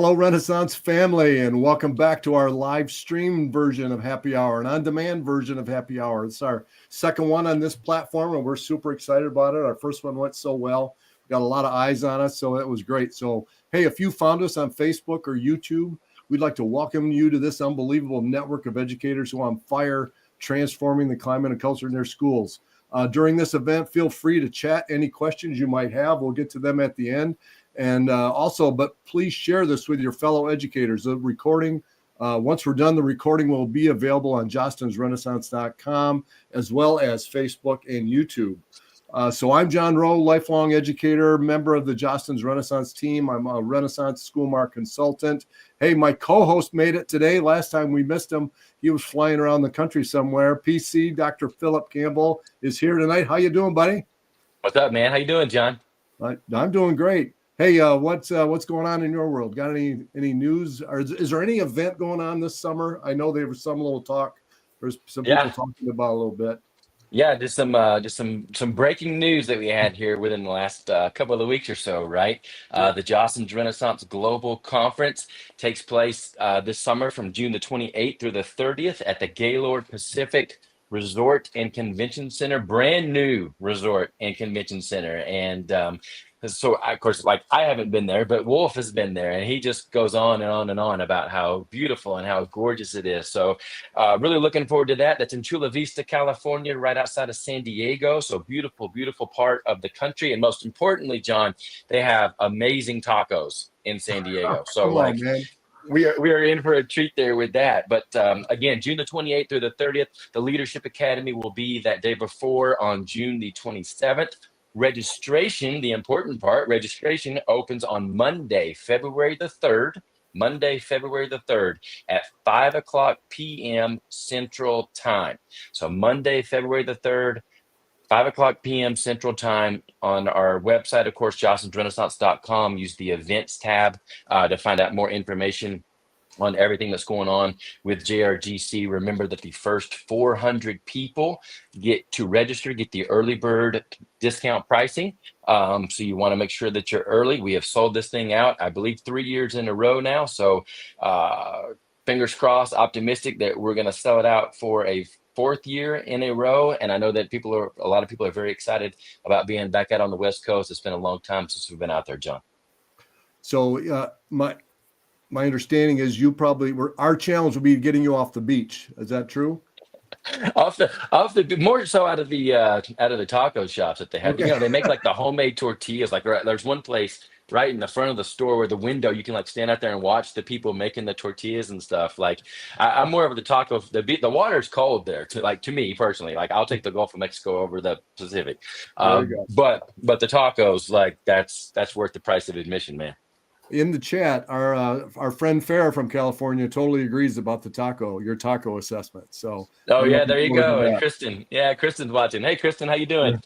Hello, Renaissance family, and welcome back to our live stream version of Happy Hour, an on-demand version of Happy Hour. It's our second one on this platform, and we're super excited about it. Our first one went so well. We got a lot of eyes on us, so it was great. So, hey, if you found us on Facebook or YouTube, we'd like to welcome you to this unbelievable network of educators who are on fire, transforming the climate and culture in their schools. During this event, feel free to chat any questions you might have. We'll get to them at the end. And but please share this with your fellow educators. The recording, once we're done, the recording will be available on jostensrenaissance.com as well as Facebook and YouTube. So I'm John Rowe, lifelong educator, member of the Jostens Renaissance team. I'm a Renaissance Schoolmark consultant. Hey, my co-host made it today. Last time we missed him, he was flying around the country somewhere. PC, Dr. Philip Campbell is here tonight. How you doing, buddy? What's up, man? How you doing, John? I'm doing great. Hey, what's going on in your world? Got any news? Or is there any event going on this summer? I know there was some little talk. There's some people talking about a little bit. Yeah, just some breaking news that we had here within the last couple of weeks or so, right? The Jostens Renaissance Global Conference takes place this summer from June the 28th through the 30th at the Gaylord Pacific Resort and Convention Center, brand new resort and convention center. And so, of course, like I haven't been there, but Wolf has been there, and he just goes on and on and on about how beautiful and how gorgeous it is. So really looking forward to that. That's in Chula Vista, California, right outside of San Diego. So beautiful, beautiful part of the country. And most importantly, John, they have amazing tacos in San Diego. So we are in for a treat there with that. But again, June the 28th through the 30th, the Leadership Academy will be that day before on June the 27th. Registration, the important part, registration opens on Monday, February the 3rd. Monday, February the 3rd at 5 o'clock p.m. Central Time. So Monday, February the 3rd, 5 o'clock p.m. Central Time on our website, of course, jostensrenaissance.com. Use the events tab to find out more information on everything that's going on with JRGC. Remember that the first 400 people get to register, get the early bird discount pricing. So you want to make sure that you're early. We have sold this thing out, I believe, 3 years in a row now. So fingers crossed, optimistic that we're going to sell it out for a 4th year in a row. And I know that a lot of people are very excited about being back out on the West Coast. It's been a long time since we've been out there, John. So my understanding is our challenge will be getting you off the beach. Is that true? off the more so out of the taco shops that they have. Okay. They make like the homemade tortillas. Like there's one place right in the front of the store where the window you can like stand out there and watch the people making the tortillas and stuff. Like I'm more of the taco. The water's cold there to me personally. Like I'll take the Gulf of Mexico over the Pacific. But the tacos, like that's worth the price of admission, man. In the chat, our friend Farrah from California totally agrees about your taco assessment. So there you go. And Kristen, Kristen's watching. Hey, Kristen, how you doing?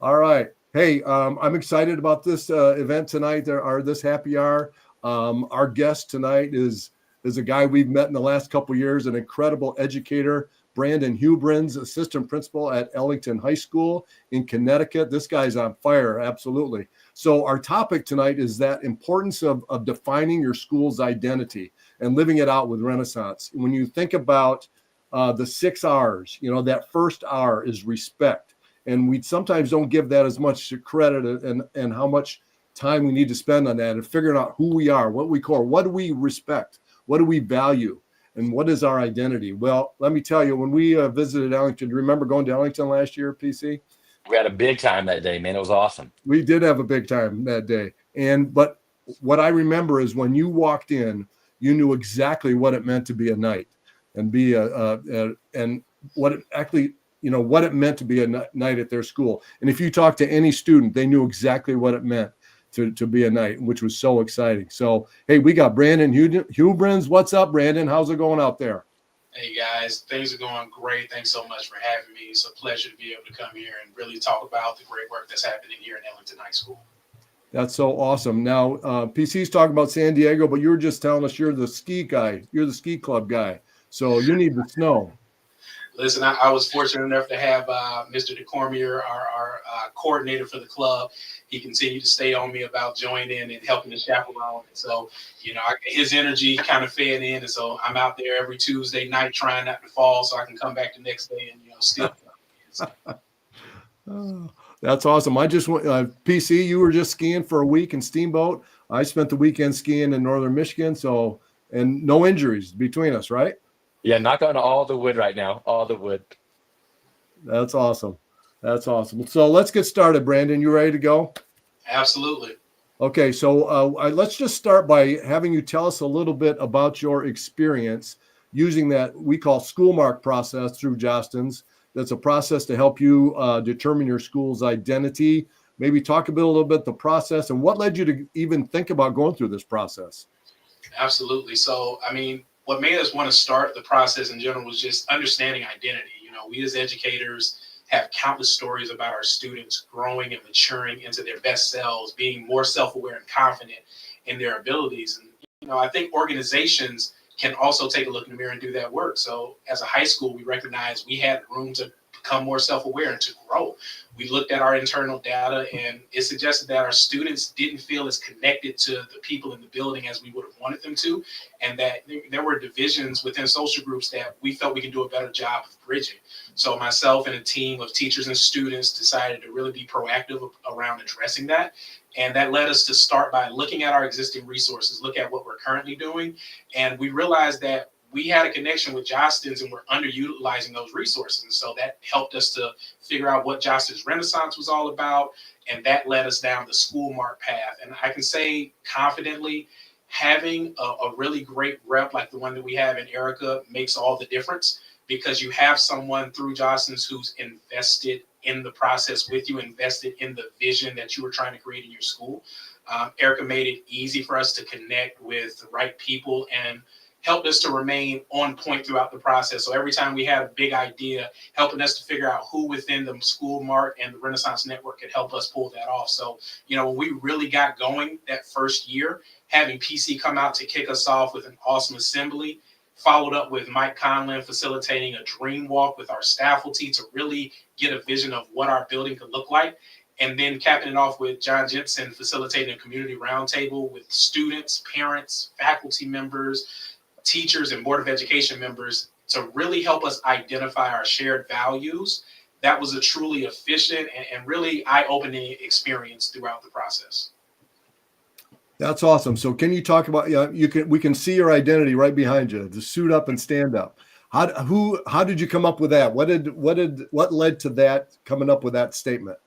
All right. Hey, I'm excited about this event tonight. This happy hour. Our guest tonight is a guy we've met in the last couple of years, an incredible educator, Brandon Hubrins, assistant principal at Ellington High School in Connecticut. This guy's on fire, absolutely. So our topic tonight is that importance of defining your school's identity and living it out with Renaissance. When you think about the 6 R's, that first R is respect. And we sometimes don't give that as much credit and how much time we need to spend on that and figuring out who we are, what we core, what do we respect, what do we value, and what is our identity? Well, let me tell you, when we visited Ellington, do you remember going to Ellington last year, PC? We had a big time that day, man. It was awesome. We did have a big time that day. But what I remember is when you walked in, you knew exactly what it meant to be a knight and what it meant to be a knight at their school. And if you talk to any student, they knew exactly what it meant to be a knight, which was so exciting. So, hey, we got Brandon Hubrins. What's up, Brandon? How's it going out there? Hey guys, things are going great. Thanks so much for having me. It's a pleasure to be able to come here and really talk about the great work that's happening here in Ellington High School. That's so awesome. Now, PC's talking about San Diego, but you were just telling us you're the ski guy. You're the ski club guy. So you need the snow. Listen, I was fortunate enough to have Mr. DeCormier, our coordinator for the club. He continued to stay on me about joining and helping the chaperone. And so, his energy kind of fed in. And so I'm out there every Tuesday night trying not to fall so I can come back the next day and, still. Oh, that's awesome. I just went, PC, you were just skiing for a week in Steamboat. I spent the weekend skiing in Northern Michigan. So, and no injuries between us, right? Yeah, knock on all the wood right now, all the wood. That's awesome. That's awesome. So let's get started, Brandon. You ready to go? Absolutely. Okay, so let's just start by having you tell us a little bit about your experience using that we call school mark process through Jostens. That's a process to help you determine your school's identity. Maybe talk a little bit the process and what led you to even think about going through this process. Absolutely. So, what made us want to start the process in general was just understanding identity. We as educators have countless stories about our students growing and maturing into their best selves, being more self-aware and confident in their abilities. And, I think organizations can also take a look in the mirror and do that work. So as a high school, we recognized we had room to become more self-aware and to grow. We looked at our internal data and it suggested that our students didn't feel as connected to the people in the building as we would have wanted them to, and that there were divisions within social groups that we felt we could do a better job of bridging. So myself and a team of teachers and students decided to really be proactive around addressing that. And that led us to start by looking at our existing resources, look at what we're currently doing. And we realized that we had a connection with Jostens and we're underutilizing those resources. And so that helped us to figure out what Jostens Renaissance was all about. And that led us down the school mark path. And I can say confidently, having a really great rep like the one that we have in Erica makes all the difference, because you have someone through Jostens who's invested in the process with you, invested in the vision that you were trying to create in your school. Erica made it easy for us to connect with the right people and helped us to remain on point throughout the process. So every time we had a big idea, helping us to figure out who within the school mark and the Renaissance Network could help us pull that off. So, when we really got going that first year, having PC come out to kick us off with an awesome assembly, followed up with Mike Conlin facilitating a dream walk with our faculty to really get a vision of what our building could look like. And then capping it off with John Jensen facilitating a community roundtable with students, parents, faculty members, teachers, and Board of Education members to really help us identify our shared values. That was a truly efficient and really eye-opening experience throughout the process. That's awesome. So can you talk about, we can see your identity right behind you, the suit up and stand up. How did you come up with that? What led to that, coming up with that statement?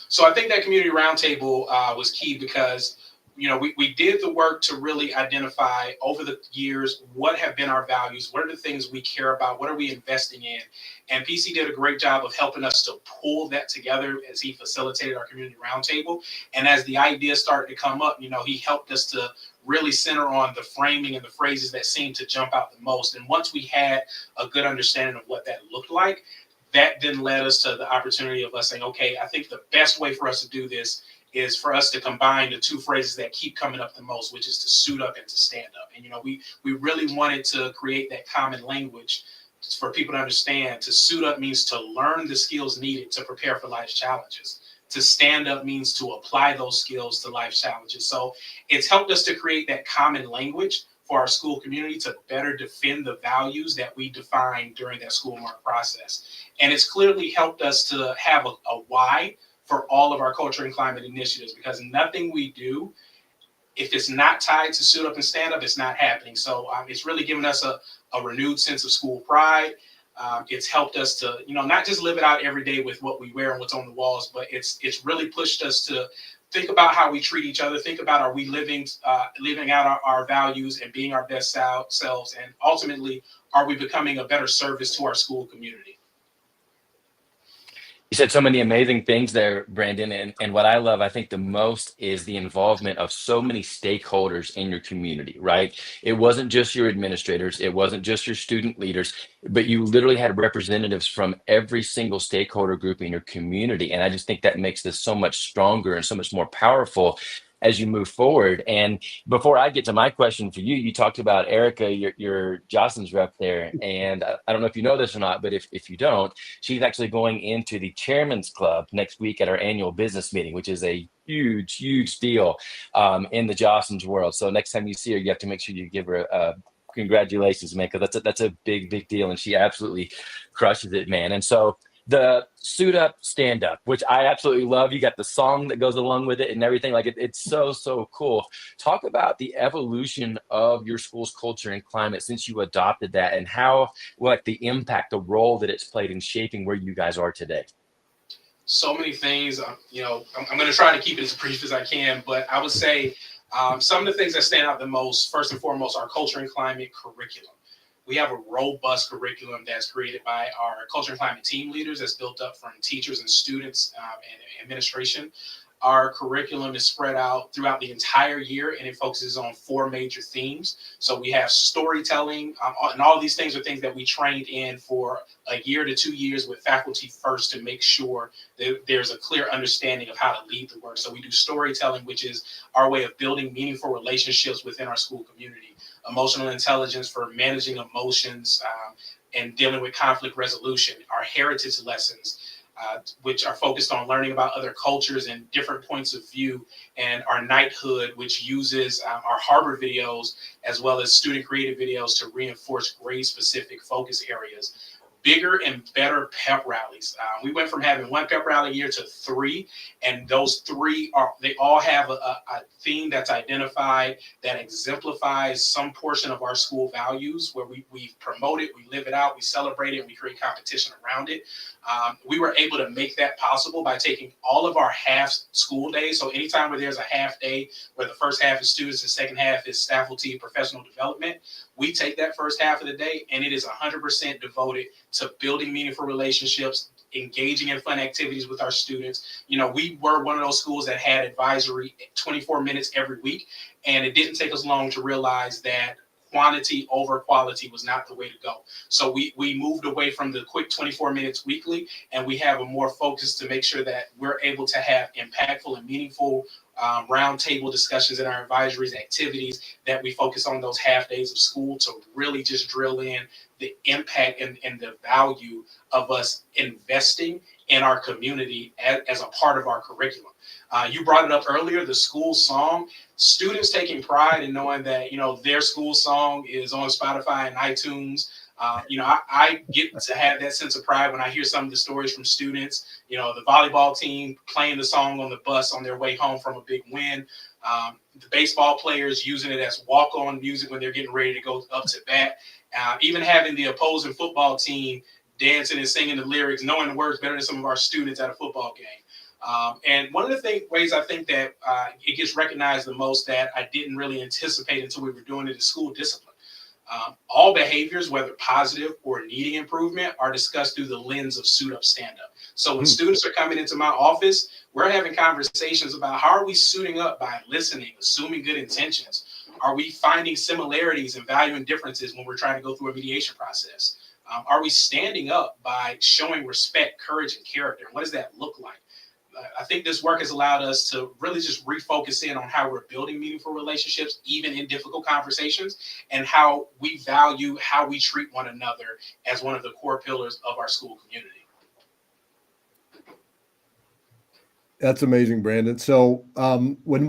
So I think that community roundtable was key because, we did the work to really identify over the years what have been our values, what are the things we care about, what are we investing in, and PC did a great job of helping us to pull that together as he facilitated our community roundtable. And as the ideas started to come up, he helped us to really center on the framing and the phrases that seemed to jump out the most. And once we had a good understanding of what that looked like, that then led us to the opportunity of us saying, okay, I think the best way for us to do this is for us to combine the two phrases that keep coming up the most, which is to suit up and to stand up. And, we really wanted to create that common language for people to understand. To suit up means to learn the skills needed to prepare for life's challenges. To stand up means to apply those skills to life's challenges. So it's helped us to create that common language for our school community to better defend the values that we defined during that school mark process. And it's clearly helped us to have a why for all of our culture and climate initiatives, because nothing we do, if it's not tied to suit up and stand up, it's not happening. So it's really given us a renewed sense of school pride. It's helped us to, not just live it out every day with what we wear and what's on the walls, but it's really pushed us to think about how we treat each other. Think about, are we living out our values and being our best selves? And ultimately, are we becoming a better service to our school community? You said so many amazing things there, Brandon. And what I love, I think the most, is the involvement of so many stakeholders in your community, right? It wasn't just your administrators, it wasn't just your student leaders, but you literally had representatives from every single stakeholder group in your community. And I just think that makes this so much stronger and so much more powerful. as you move forward. And before I get to my question for you, you talked about Erica, your Jocelyn's rep there. And I don't know if you know this or not, but if you don't, she's actually going into the Chairman's Club next week at our annual business meeting, which is a huge deal in the Jocelyn's world. So next time you see her, you have to make sure you give her a congratulations, man, because that's a big deal, and she absolutely crushes it, man. And so the suit up, stand up, which I absolutely love. You got the song that goes along with it and everything. Like it's so cool. Talk about the evolution of your school's culture and climate since you adopted that, and how, like, the impact, the role that it's played in shaping where you guys are today. So many things. I'm going to try to keep it as brief as I can, but I would say some of the things that stand out the most, first and foremost, our culture and climate curriculum. We have a robust curriculum that's created by our culture and climate team leaders that's built up from teachers and students and administration. Our curriculum is spread out throughout the entire year, and it focuses on 4 major themes. So we have storytelling, and all of these things are things that we trained in for a year to 2 years with faculty first to make sure that there's a clear understanding of how to lead the work. So we do storytelling, which is our way of building meaningful relationships within our school community. Emotional intelligence for managing emotions and dealing with conflict resolution. Our heritage lessons, which are focused on learning about other cultures and different points of view, and our knighthood, which uses our harbor videos as well as student created videos to reinforce grade specific focus areas. Bigger and better pep rallies. We went from having 1 pep rally a year to 3, and those 3 they all have a theme that's identified that exemplifies some portion of our school values, where we promote it, we live it out, we celebrate it, and we create competition around it. We were able to make that possible by taking all of our half school days. So anytime where there's a half day where the first half is students, the second half is faculty professional development, we take that first half of the day and it is 100% devoted to building meaningful relationships, engaging in fun activities with our students. We were one of those schools that had advisory 24 minutes every week, and it didn't take us long to realize that quantity over quality was not the way to go. So we moved away from the quick 24 minutes weekly, and we have a more focus to make sure that we're able to have impactful and meaningful roundtable discussions in our advisories, activities that we focus on those half days of school to really just drill in the impact and the value of us investing in our community as a part of our curriculum. You brought it up earlier, the school song. Students taking pride in knowing that, their school song is on Spotify and iTunes. I get to have that sense of pride when I hear some of the stories from students, the volleyball team playing the song on the bus on their way home from a big win. The baseball players using it as walk-on music when they're getting ready to go up to bat. Even having the opposing football team dancing and singing the lyrics, knowing the words better than some of our students at a football game. And one of the ways I think that it gets recognized the most that I didn't really anticipate until we were doing it is school discipline. All behaviors, whether positive or needing improvement, are discussed through the lens of suit up, stand up. So when students are coming into my office, we're having conversations about how are we suiting up by listening, assuming good intentions. Are we finding similarities and valuing differences when we're trying to go through a mediation process? Are we standing up by showing respect, courage, and character? What does that look like? I think this work has allowed us to really just refocus in on how we're building meaningful relationships, even in difficult conversations, and how we value how we treat one another as one of the core pillars of our school community. That's amazing, Brandon. So when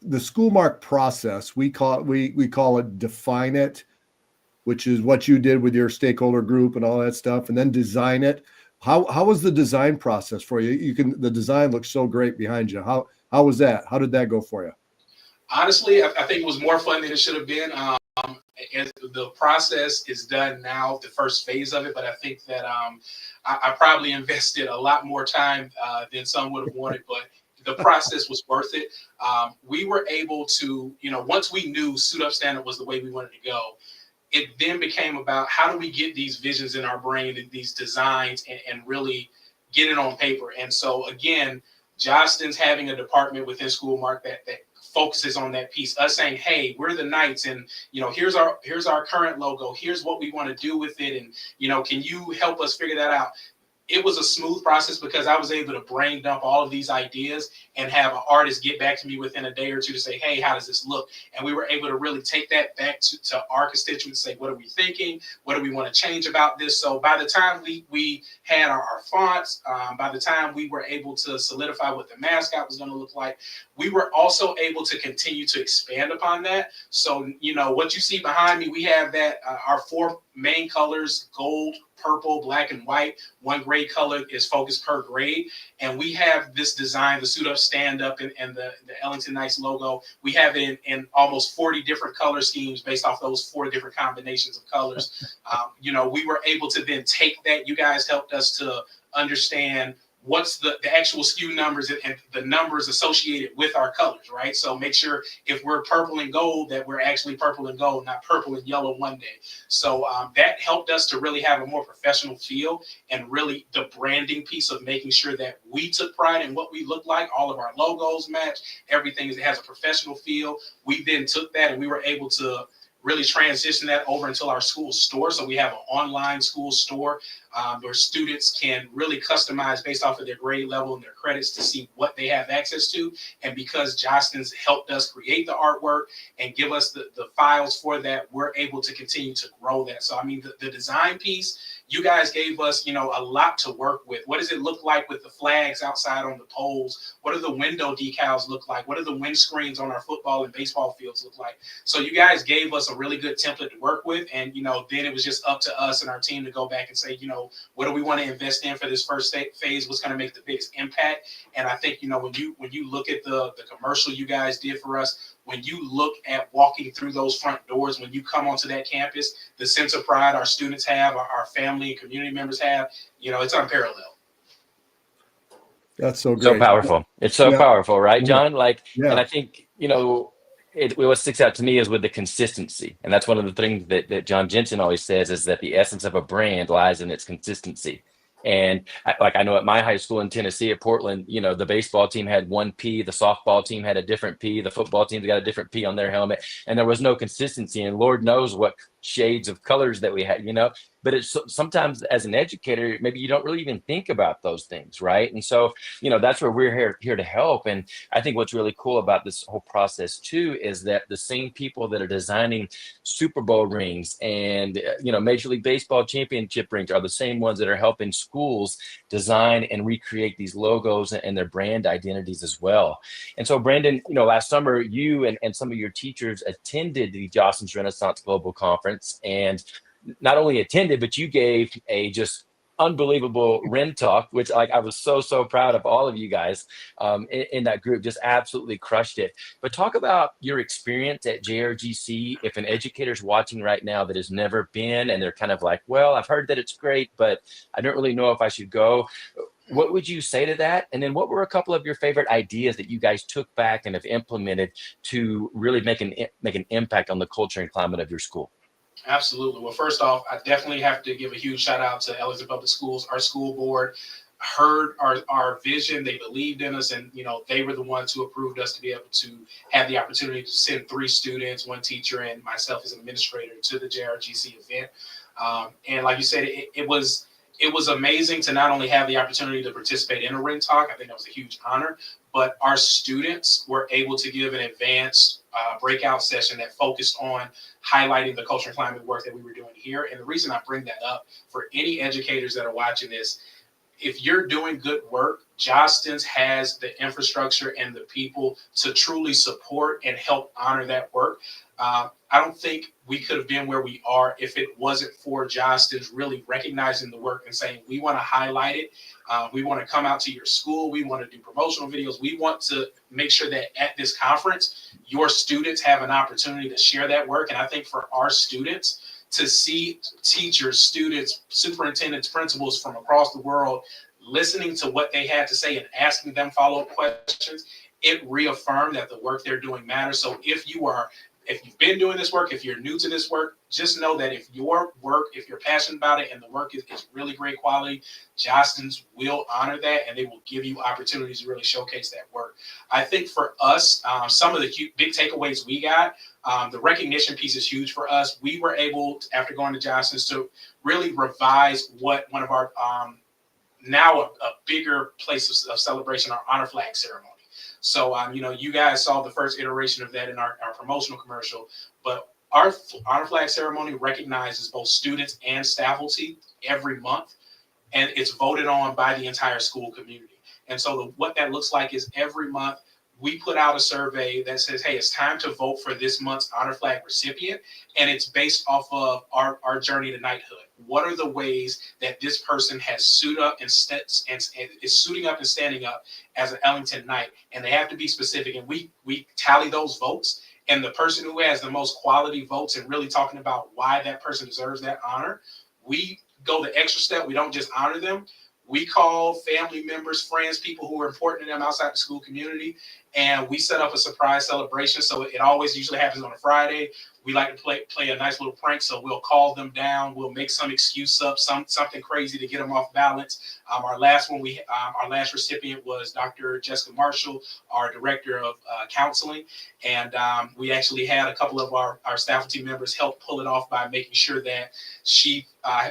the school mark process, we call it define it, which is what you did with your stakeholder group and all that stuff, and then design it. How was the design process for you? The design looks so great behind you. How was that? How did that go for you? Honestly, I think it was more fun than it should have been. And the process is done now, the first phase of it, but I think that I probably invested a lot more time than some would have wanted, but the process was worth it. We were able to, once we knew Suit Up Stand Up was the way we wanted to go, it then became about how do we get these visions in our brain and these designs and really get it on paper. And so again, Johnston's having a department within School Mark that focuses on that piece. Us saying, hey, we're the Knights, and here's our current logo. Here's what we want to do with it, and can you help us figure that out? it was a smooth process because I was able to brain dump all of these ideas and have an artist get back to me within a day or two to say, hey, how does this look? And we were able to really take that back to our constituents, say, what are we thinking? What do we want to change about this? So by the time we had our fonts, by the time we were able to solidify what the mascot was going to look like, we were also able to continue to expand upon that. So, you know, what you see behind me, we have that our 4 main colors: gold, purple, black, and white. One grade color is focused per grade. And we have this design, the suit up, stand up, and the Ellington Knights logo. We have it in almost 40 different color schemes based off those 4 different combinations of colors. You know, we were able to then take that. You guys helped us to understand what's the actual SKU numbers and the numbers associated with our colors, right? So make sure if we're purple and gold, that we're actually purple and gold, not purple and yellow one day. So that helped us to really have a more professional feel, and really the branding piece of making sure that we took pride in what we look like. All of our logos match, everything has a professional feel. We then took that and we were able to really transition that over into our school store. So we have an online school store where students can really customize based off of their grade level and their credits to see what they have access to. And because Jostens helped us create the artwork and give us the files for that, we're able to continue to grow that. So, I mean, the design piece, you guys gave us, you know, a lot to work with. What does it look like with the flags outside on the poles? What do the window decals look like? What do the windscreens on our football and baseball fields look like? So you guys gave us a really good template to work with. And, you know, then it was just up to us and our team to go back and say, you know, what do we want to invest in for this first phase? What's going to make the biggest impact? And I think, you know, when you look at the commercial you guys did for us, when you look at walking through those front doors, when you come onto that campus, the sense of pride our students have, our family and community members have, you know, it's unparalleled. That's so great. So powerful. It's so powerful, right, John? Like, yeah. And I think, you know, what sticks out to me is with the consistency. And that's one of the things that John Jensen always says, is that the essence of a brand lies in its consistency. And I know at my high school in Tennessee, at Portland, you know, the baseball team had one P, the softball team had a different P, the football team's got a different P on their helmet, and there was no consistency. And Lord knows what shades of colors that we had, you know. But it's sometimes, as an educator, maybe you don't really even think about those things, right? And so, you know, that's where we're here to help. And I think what's really cool about this whole process too is that the same people that are designing Super Bowl rings and you know, Major League Baseball championship rings are the same ones that are helping schools design and recreate these logos and their brand identities as well. And so, Brandon, you know, last summer you and some of your teachers attended the Jostens Renaissance Global Conference, and not only attended, but you gave a just unbelievable Ren talk, which I was so proud of all of you guys in that group. Just absolutely crushed it. But talk about your experience at JRGC. If an educator's watching right now that has never been, and they're kind of like, well, I've heard that it's great, but I don't really know if I should go. What would you say to that? And then what were a couple of your favorite ideas that you guys took back and have implemented to really make an impact on the culture and climate of your school? Absolutely. Well, first off, I definitely have to give a huge shout out to Ellington Public Schools. Our school board heard our vision. They believed in us, and, you know, they were the ones who approved us to be able to have the opportunity to send 3 students, 1 teacher, and myself as an administrator to the JRGC event. And like you said, it was amazing to not only have the opportunity to participate in a Ring Talk. I think that was a huge honor, but our students were able to give an advanced breakout session that focused on highlighting the culture and climate work that we were doing here. And the reason I bring that up for any educators that are watching this, if you're doing good work, Jostens has the infrastructure and the people to truly support and help honor that work. I don't think we could have been where we are if it wasn't for Jostens really recognizing the work and saying, we want to highlight it. We want to come out to your school. We want to do promotional videos. We want to make sure that at this conference, your students have an opportunity to share that work. And I think for our students to see teachers, students, superintendents, principals from across the world listening to what they had to say and asking them follow-up questions, it reaffirmed that the work they're doing matters. So if you've been doing this work, if you're new to this work, just know that if your work, if you're passionate about it and the work is really great quality, Jostens will honor that, and they will give you opportunities to really showcase that work. I think for us, some of the big takeaways we got, the recognition piece is huge for us. We were able, after going to Jostens, to really revise what one of our now a bigger place of celebration, our honor flag ceremony. So, you guys saw the first iteration of that in our promotional commercial, but our honor flag ceremony recognizes both students and faculty every month, and it's voted on by the entire school community. And so what that looks like is every month we put out a survey that says, hey, it's time to vote for this month's honor flag recipient. And it's based off of our journey to knighthood. What are the ways that this person has suited up and is suiting up and standing up as an Ellington Knight? And they have to be specific. And we tally those votes. And the person who has the most quality votes and really talking about why that person deserves that honor, we go the extra step. We don't just honor them. We call family members, friends, people who are important to them outside the school community, and we set up a surprise celebration. So it always usually happens on a Friday. We like to play a nice little prank. So we'll call them down. We'll make some excuse up, something crazy to get them off balance. Our last recipient was Dr. Jessica Marshall, our director of counseling. And we actually had a couple of our faculty members help pull it off by making sure that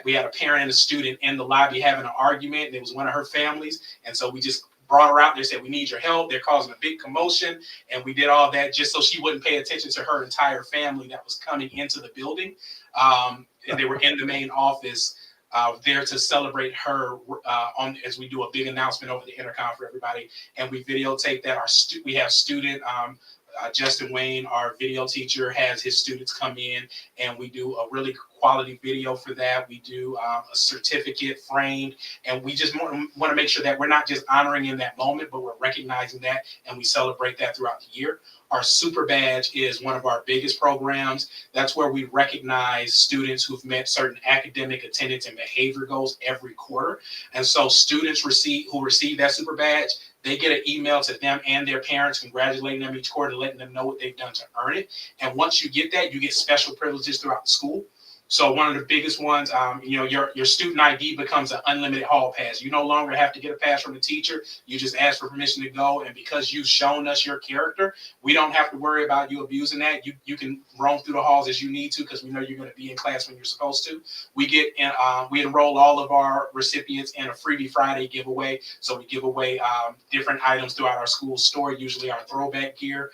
we had a parent and a student in the lobby having an argument. It was one of her families. And so we just brought her out there, said, we need your help. They're causing a big commotion. And we did all that just so she wouldn't pay attention to her entire family that was coming into the building. And they were in the main office there to celebrate her as we do a big announcement over the intercom for everybody. And we videotape that. We have student Justin Wayne, our video teacher, has his students come in, and we do a really quality video for that. We do a certificate framed, and we just want to make sure that we're not just honoring in that moment, but we're recognizing that, and we celebrate that throughout the year. Our Super Badge is one of our biggest programs. That's where we recognize students who've met certain academic, attendance, and behavior goals every quarter. And so students who receive that Super Badge, they get an email to them and their parents congratulating them each quarter, letting them know what they've done to earn it. And once you get that, you get special privileges throughout the school. So one of the biggest ones, your student ID becomes an unlimited hall pass. You no longer have to get a pass from the teacher. You just ask for permission to go. And because you've shown us your character, we don't have to worry about you abusing that. You can roam through the halls as you need to, because we know you're going to be in class when you're supposed to. We enroll all of our recipients in a Freebie Friday giveaway. So we give away different items throughout our school store, usually our throwback gear,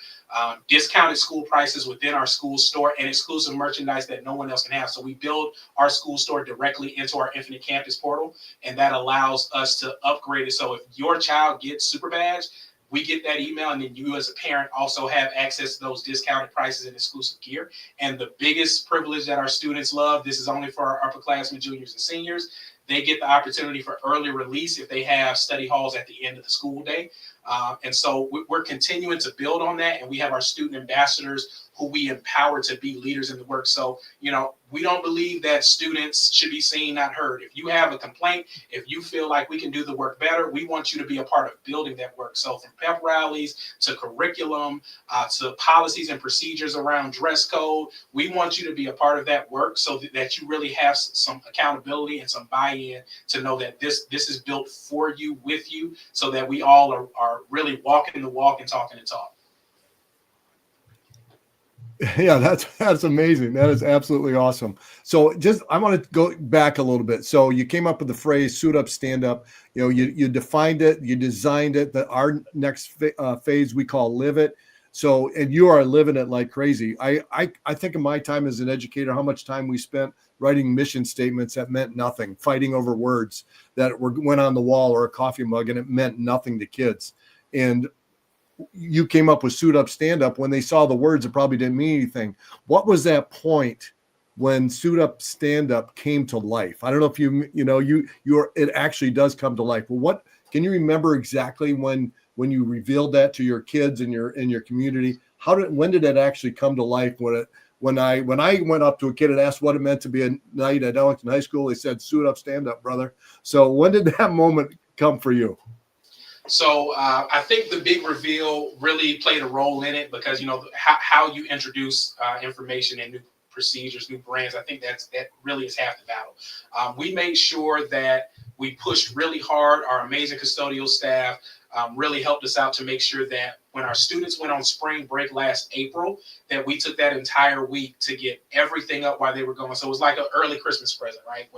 discounted school prices within our school store, and exclusive merchandise that no one else can have. So we build our school store directly into our Infinite Campus portal, and that allows us to upgrade it. So if your child gets Super Badge, we get that email, and then you as a parent also have access to those discounted prices and exclusive gear. And the biggest privilege that our students love, this is only for our upperclassmen, juniors, and seniors, they get the opportunity for early release if they have study halls at the end of the school day. And so we're continuing to build on that, and we have our student ambassadors who we empower to be leaders in the work. So, we don't believe that students should be seen, not heard. If you have a complaint, if you feel like we can do the work better, we want you to be a part of building that work. So from pep rallies to curriculum to policies and procedures around dress code, we want you to be a part of that work so that you really have some accountability and some buy-in to know that this is built for you, with you, so that we all are really walking the walk and talking the talk. Yeah, that's amazing. That is absolutely awesome. So I want to go back a little bit. So you came up with the phrase suit up, stand up. You defined it, you designed it. Our next phase we call live it. So, and you are living it like crazy. I think of my time as an educator, how much time we spent writing mission statements that meant nothing, fighting over words that went on the wall or a coffee mug, and it meant nothing to kids. And you came up with suit up, stand up. When they saw the words, it probably didn't mean anything. What was that point when suit up, stand up came to life? I don't know if it actually does come to life. But what can you remember exactly when you revealed that to your kids in your community? When did it actually come to life? When I went up to a kid and asked what it meant to be a knight at Ellington High School, they said, suit up, stand up, brother. So when did that moment come for you? So I think the big reveal really played a role in it, because how you introduce information and new procedures, new brands. I think that really is half the battle. We made sure that we pushed really hard. Our amazing custodial staff really helped us out to make sure that when our students went on spring break last April, that we took that entire week to get everything up while they were going. So it was like an early Christmas present, right?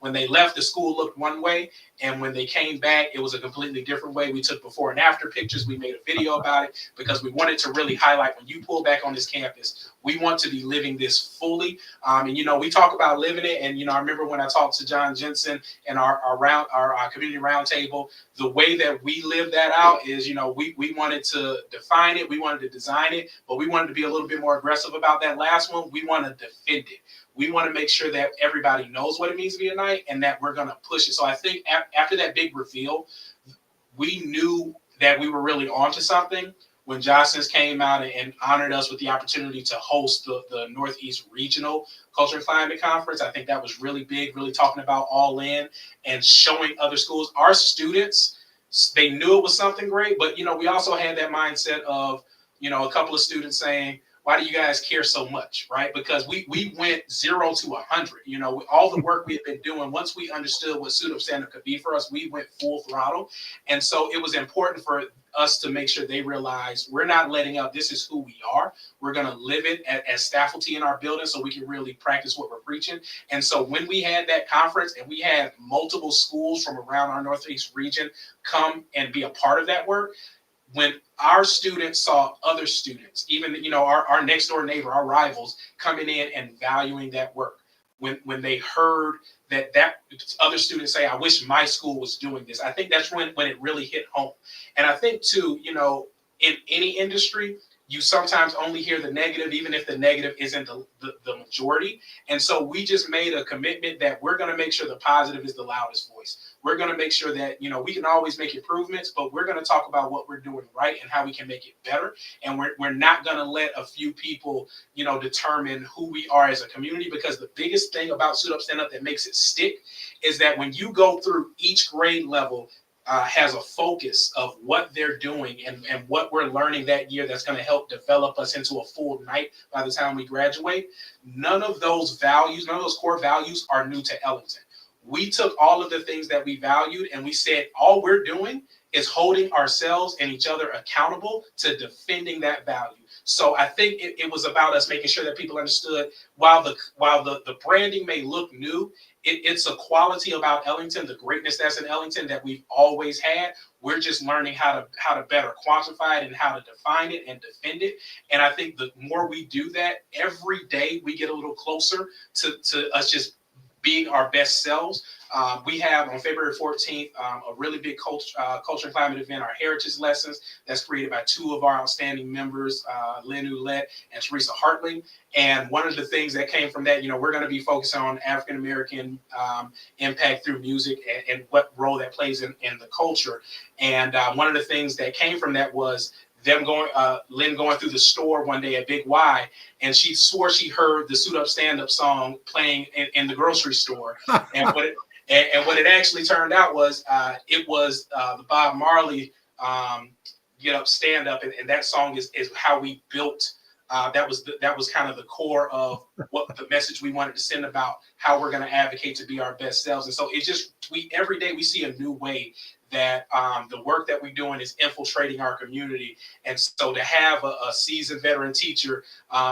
When they left, the school looked one way, and when they came back, it was a completely different way. We took before and after pictures. We made a video about it because we wanted to really highlight, when you pull back on this campus, we want to be living this fully. And, you know, we talk about living it. And, you know, I remember when I talked to John Jensen and our community roundtable, the way that we live that out is, you know, we wanted to define it. We wanted to design it, but we wanted to be a little bit more aggressive about that last one. We want to defend it. We want to make sure that everybody knows what it means to be a Knight and that we're going to push it. So I think after that big reveal, we knew that we were really onto something when Jostens came out and honored us with the opportunity to host the Northeast Regional Culture and Climate Conference. I think that was really big, really talking about all in and showing other schools. Our students, they knew it was something great, but, you know, we also had that mindset of, you know, a couple of students saying, why do you guys care so much, right? Because we went 0 to 100. You know, all the work we had been doing, once we understood what suit-up stand-up could be for us, we went full throttle. And so it was important for us to make sure they realize we're not letting up. This is who we are. We're going to live it as faculty in our building so we can really practice what we're preaching. And so when we had that conference and we had multiple schools from around our Northeast region come and be a part of that work, when our students saw other students, even, you know, our next door neighbor, our rivals, coming in and valuing that work, when they heard that other students say, I wish my school was doing this, I think that's when it really hit home. And I think too, you know, in any industry, you sometimes only hear the negative, even if the negative isn't the majority. And so we just made a commitment that we're going to make sure the positive is the loudest voice. We're going to make sure that, you know, we can always make improvements, but we're going to talk about what we're doing right and how we can make it better. And we're not going to let a few people, you know, determine who we are as a community, because the biggest thing about Suit Up Stand Up that makes it stick is that when you go through each grade level, has a focus of what they're doing and what we're learning that year that's going to help develop us into a full Knight by the time we graduate. None of those values, none of those core values are new to Ellington. We took all of the things that we valued and we said, all we're doing is holding ourselves and each other accountable to defending that value. So I think it was about us making sure that people understood, while the branding may look new, it's a quality about Ellington, the greatness that's in Ellington that we've always had. We're just learning how to better quantify it and how to define it and defend it. And I think the more we do that, every day we get a little closer to us just being our best selves. We have on February 14th a really big culture and climate event, our heritage lessons, that's created by two of our outstanding members, Lynn Ouellette and Teresa Hartling. And one of the things that came from that, you know, we're going to be focusing on African American impact through music and what role that plays in the culture. And one of the things that came from that was them Lynn going through the store one day at Big Y, and she swore she heard the Suit Up Stand Up song playing in the grocery store. And what it actually turned out was it was the Bob Marley Get Up Stand Up, and that song is how we built. That was kind of the core of what the message we wanted to send about how we're going to advocate to be our best selves. And so it just, every day we see a new way that the work that we're doing is infiltrating our community. And so to have a seasoned veteran teacher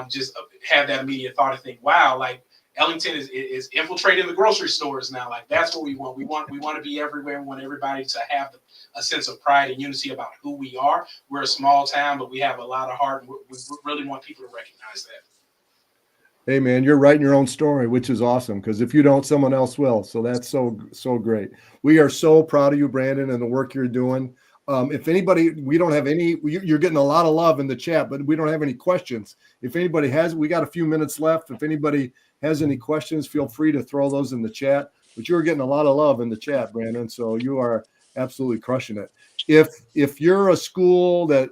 just have that immediate thought of think, wow, like Ellington is infiltrating the grocery stores now. Like that's what we want. We want to be everywhere. We want everybody to have a sense of pride and unity about who we are. We're a small town, but we have a lot of heart. And we really want people to recognize that. Hey man, you're writing your own story, which is awesome, because if you don't, someone else will. So that's so great. We are so proud of you, Brandon, and the work you're doing. If anybody, we don't have any, you're getting a lot of love in the chat, but we don't have any questions. If anybody has, we got a few minutes left. If anybody has any questions, feel free to throw those in the chat. But you're getting a lot of love in the chat, Brandon. So you are absolutely crushing it. If you're a school that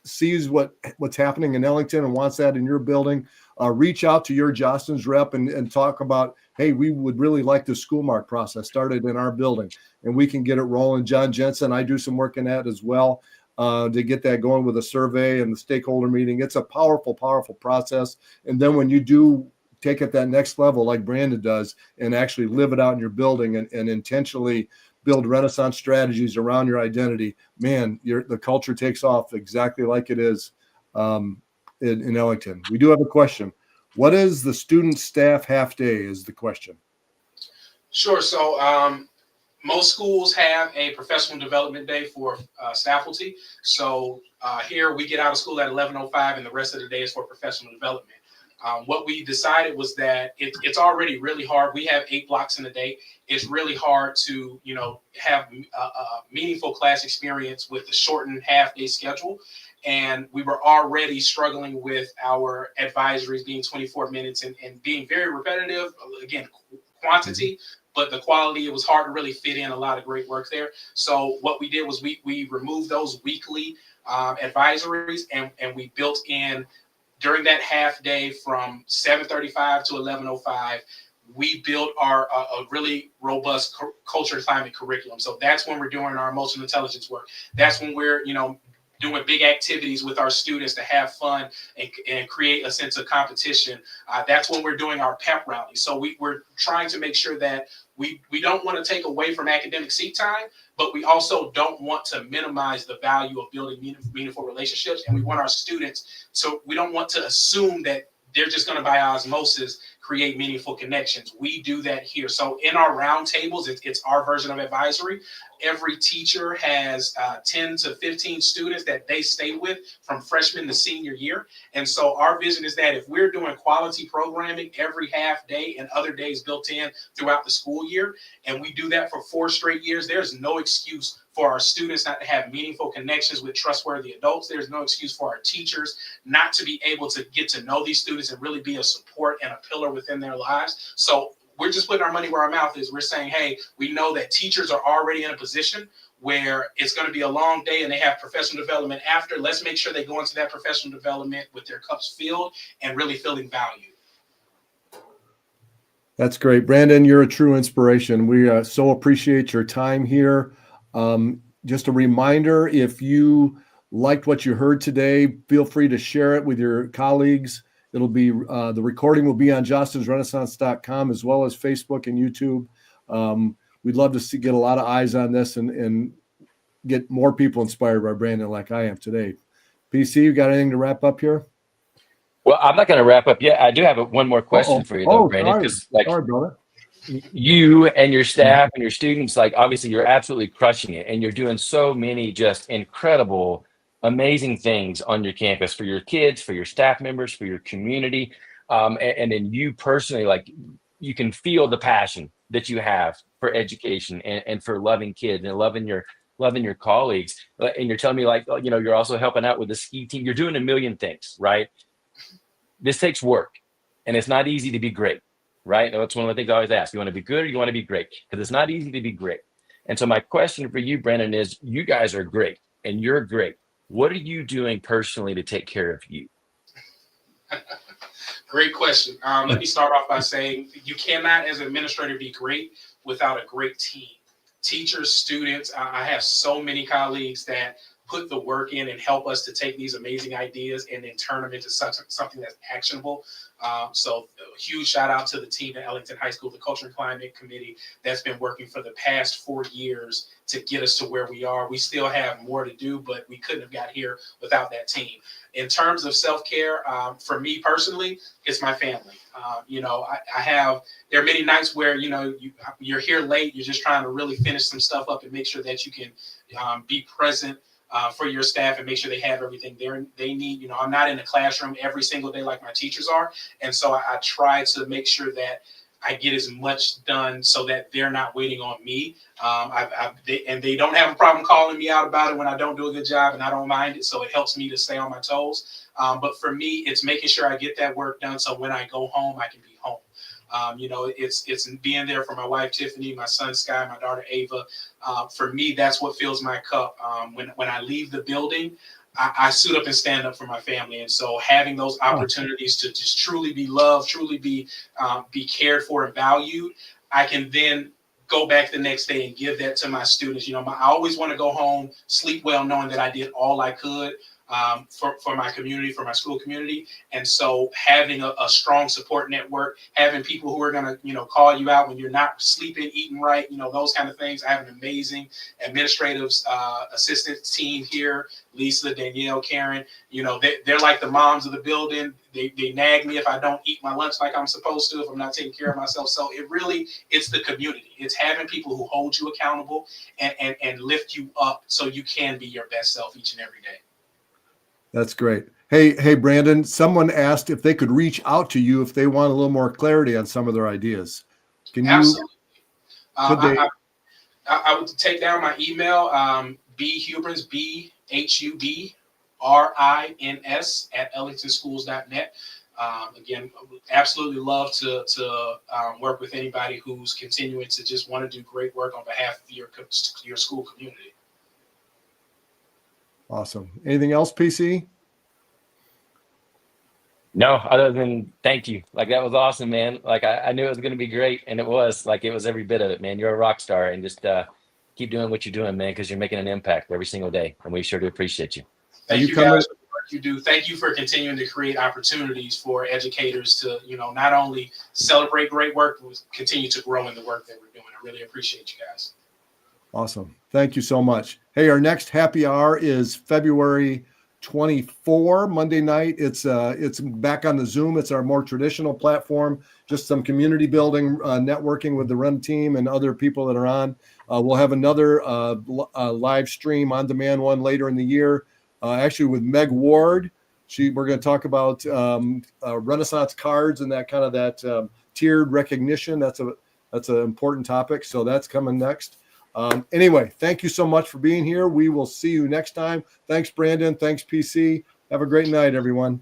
sees what's happening in Ellington and wants that in your building, reach out to your Jostens rep and talk about, hey, we would really like the school mark process started in our building, and we can get it rolling. John Jensen, I do some work in that as well to get that going with a survey and the stakeholder meeting. It's a powerful, powerful process. And then when you do take it that next level, like Brandon does, and actually live it out in your building and intentionally build Renaissance strategies around your identity, man, the culture takes off exactly like it is in Ellington. We do have a question. What is the student staff half day is the question. Sure. So most schools have a professional development day for faculty. So here we get out of school at 11:05 and the rest of the day is for professional development. What we decided was that it's already really hard. We have 8 blocks in a day. It's really hard to, have a meaningful class experience with the shortened half-day schedule. And we were already struggling with our advisories being 24 minutes and being very repetitive. Again, quantity, but the quality, it was hard to really fit in a lot of great work there. So what we did was we removed those weekly advisories and we built in during that half day from 7:35 to 11:05, we built our a really robust culture and climate curriculum. So that's when we're doing our emotional intelligence work. That's when we're, doing big activities with our students to have fun and create a sense of competition. That's when we're doing our pep rally. So we're trying to make sure that we don't want to take away from academic seat time, but we also don't want to minimize the value of building meaningful relationships. And we want our students, so we don't want to assume that they're just going to, by osmosis, create meaningful connections. We do that here. So in our roundtables, it's our version of advisory. Every teacher has 10 to 15 students that they stay with from freshman to senior year. And so our vision is that if we're doing quality programming every half day and other days built in throughout the school year, and we do that for 4 straight years, there's no excuse for our students not to have meaningful connections with trustworthy adults. There's no excuse for our teachers not to be able to get to know these students and really be a support and a pillar within their lives. So we're just putting our money where our mouth is. We're saying, hey, we know that teachers are already in a position where it's going to be a long day and they have professional development after. Let's make sure they go into that professional development with their cups filled and really feeling valued. That's great. Brandon, you're a true inspiration. We so appreciate your time here. Just a reminder, if you liked what you heard today, feel free to share it with your colleagues. It'll be the recording will be on jostensrenaissance.com as well as Facebook and YouTube. We'd love to get a lot of eyes on this and get more people inspired by Brandon like I am today. PC, you got anything to wrap up here? Well, I'm not going to wrap up yet. I do have one more question for you, though, Brandon, because sorry, brother. You and your staff and your students, obviously you're absolutely crushing it, and you're doing so many just incredible, amazing things on your campus for your kids, for your staff members, for your community. And then you personally, you can feel the passion that you have for education and for loving kids and loving your colleagues. And you're telling me you're also helping out with the ski team. You're doing a million things, right? This takes work, and it's not easy to be great, right? That's one of the things I always ask. You want to be good or you want to be great? Because it's not easy to be great. And so my question for you, Brandon, is you guys are great and you're great. What are you doing personally to take care of you? Great question. Let me start off by saying you cannot, as an administrator, be great without a great team. Teachers, students, I have so many colleagues that put the work in and help us to take these amazing ideas and then turn them into something that's actionable. So a huge shout out to the team at Ellington High School, the Culture and Climate Committee that's been working for the past 4 years to get us to where we are. We still have more to do, but we couldn't have got here without that team. In terms of self-care, for me personally, it's my family. There are many nights where, you're here late, you're just trying to really finish some stuff up and make sure that you can be present for your staff and make sure they have everything they need. I'm not in the classroom every single day like my teachers are. And so I try to make sure that I get as much done so that they're not waiting on me. They don't have a problem calling me out about it when I don't do a good job, and I don't mind it. So it helps me to stay on my toes. But for me, it's making sure I get that work done so when I go home, I can be home. It's being there for my wife, Tiffany, my son, Sky, my daughter, Ava. For me, that's what fills my cup. When I leave the building, I suit up and stand up for my family. And so having those opportunities to just truly be loved, truly be cared for and valued, I can then go back the next day and give that to my students. I always want to go home, sleep well, knowing that I did all I could. for my community, for my school community. And so having a strong support network, having people who are going to, call you out when you're not sleeping, eating right, those kind of things. I have an amazing administrative assistant team here, Lisa, Danielle, Karen. They're like the moms of the building. They nag me if I don't eat my lunch like I'm supposed to, if I'm not taking care of myself. So it's the community. It's having people who hold you accountable and lift you up so you can be your best self each and every day. That's great. Hey, Brandon, someone asked if they could reach out to you if they want a little more clarity on some of their ideas. Can you? Absolutely. I would take down my email, bhubrins, BHUBRINS @ellingtonschools.net. Again, absolutely love to work with anybody who's continuing to just want to do great work on behalf of your school community. Awesome. Anything else, PC? No, other than thank you. Like, that was awesome, man. Like, I knew it was going to be great, and it was every bit of it, man. You're a rock star, and just keep doing what you're doing, man, because you're making an impact every single day, and we sure do appreciate you. Thank you guys for the work you do. Thank you for continuing to create opportunities for educators to, not only celebrate great work, but continue to grow in the work that we're doing. I really appreciate you guys. Awesome. Thank you so much. Hey, our next happy hour is February 24, Monday night. It's back on the Zoom. It's our more traditional platform, just some community building, networking with the Run team and other people that are on. We'll have another live stream on demand one later in the year, actually with Meg Ward. We're going to talk about Renaissance cards and that kind of tiered recognition. That's an important topic. So that's coming next. Anyway, thank you so much for being here. We will see you next time. Thanks, Brandon. Thanks, PC. Have a great night, everyone.